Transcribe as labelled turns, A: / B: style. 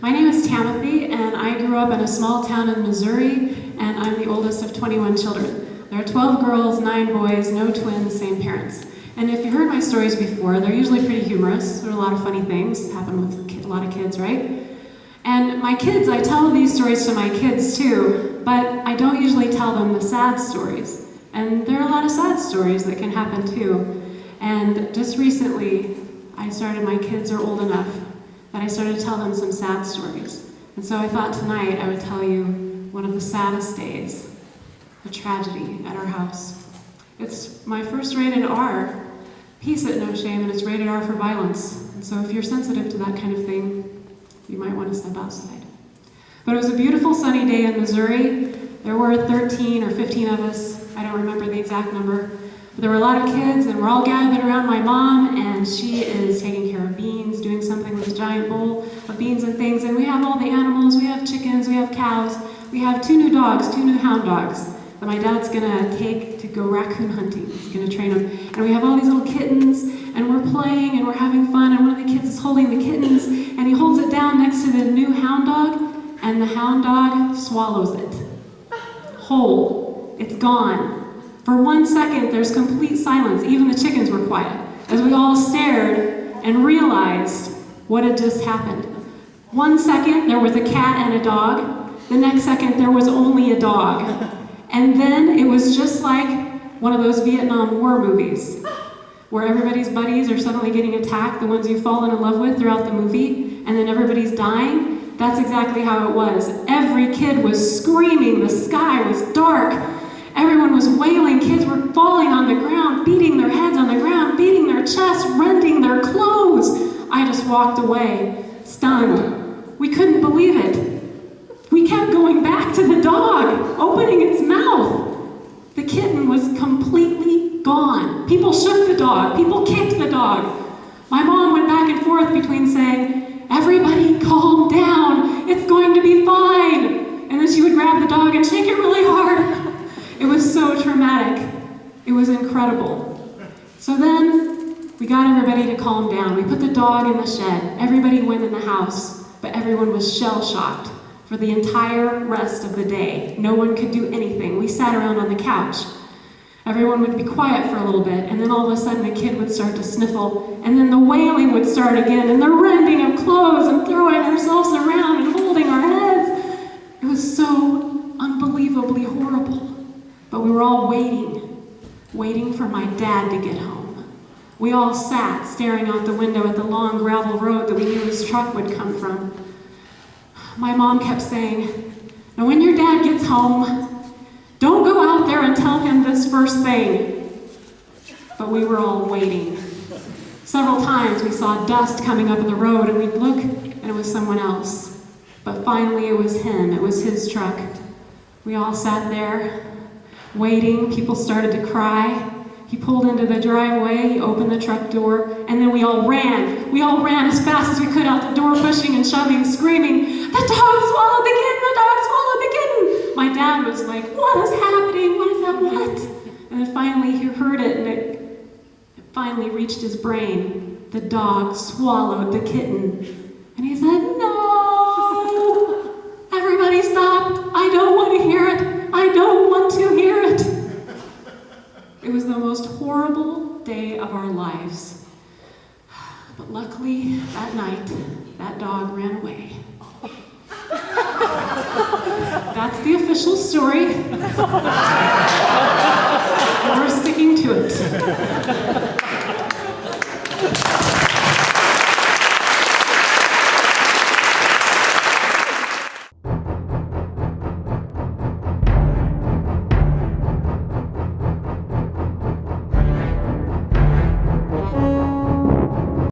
A: My name is Tamathy, and I grew up in a small town in Missouri, and I'm the oldest of 21 children. There are 12 girls, 9 boys, no twins, same parents. And if you've heard my stories before, they're usually pretty humorous. There are a lot of funny things happen with a lot of kids, right? And my kids, I tell these stories to my kids too, but I don't usually tell them the sad stories. And there are a lot of sad stories that can happen too. And just recently, my kids are old enough that I started to tell them some sad stories. And so I thought tonight I would tell you one of the saddest days, a tragedy at our house. It's my first rated R piece at No Shame, and it's rated R for violence. And so if you're sensitive to that kind of thing, you might want to step outside. But it was a beautiful sunny day in Missouri. There were 13 or 15 of us. I don't remember the exact number. But there were a lot of kids, and we're all gathered around my mom, and she is taking care of beans, doing something with a giant bowl of beans and things. And we have all the animals. We have chickens. We have cows. We have 2 new dogs, 2 new hound dogs that my dad's gonna take to go raccoon hunting. He's gonna train them. And we have all these little kittens, and we're playing, and we're having fun, and one of the kids is holding the kittens, and he holds it down next to the new hound dog, and the hound dog swallows it. Whole. It's gone. For 1 second, there's complete silence. Even the chickens were quiet, as we all stared and realized what had just happened. 1 second, there was a cat and a dog. The next second, there was only a dog. And then it was just like one of those Vietnam War movies, where everybody's buddies are suddenly getting attacked, the ones you've fallen in love with throughout the movie, and then everybody's dying. That's exactly how it was. Every kid was screaming. The sky was dark. Everyone was wailing. Kids were falling on the ground, beating their heads on the ground, beating their chests, rending their clothes. I just walked away, stunned. We couldn't believe it. We kept going back to the dog, opening its mouth. The kitten was completely gone. People shook the dog. People kicked the dog. My mom went back and forth between saying, "Everybody calm down. It's going to be fine." And then she would grab the dog and shake it really hard. It was so traumatic. It was incredible. So then we got everybody to calm down. We put the dog in the shed. Everybody went in the house, but everyone was shell-shocked for the entire rest of the day. No one could do anything. We sat around on the couch. Everyone would be quiet for a little bit, and then all of a sudden the kid would start to sniffle, and then the wailing would start again, and the rending of clothes, and throwing ourselves around and holding our heads. It was so unbelievably horrible. But we were all waiting for my dad to get home. We all sat staring out the window at the long gravel road that we knew his truck would come from. My mom kept saying, "Now when your dad gets home, don't go out there and tell him this first thing." But we were all waiting. Several times we saw dust coming up the road, and we'd look, and it was someone else. But finally it was him. It was his truck. We all sat there, waiting. People started to cry. He pulled into the driveway, he opened the truck door, and then we all ran. We all ran as fast as we could out the door, pushing and shoving, screaming, "The dog swallowed the kitten! The dog swallowed the kitten!" My dad was like, "What is happening? What is that? What?" And then finally he heard it, and it finally reached his brain. The dog swallowed the kitten. And he said, "No! Everybody stop! I don't want to hear it! I don't want to hear it!" It was the most horrible day of our lives. But luckily, that night, that dog ran away. That's the official story. We're sticking to it.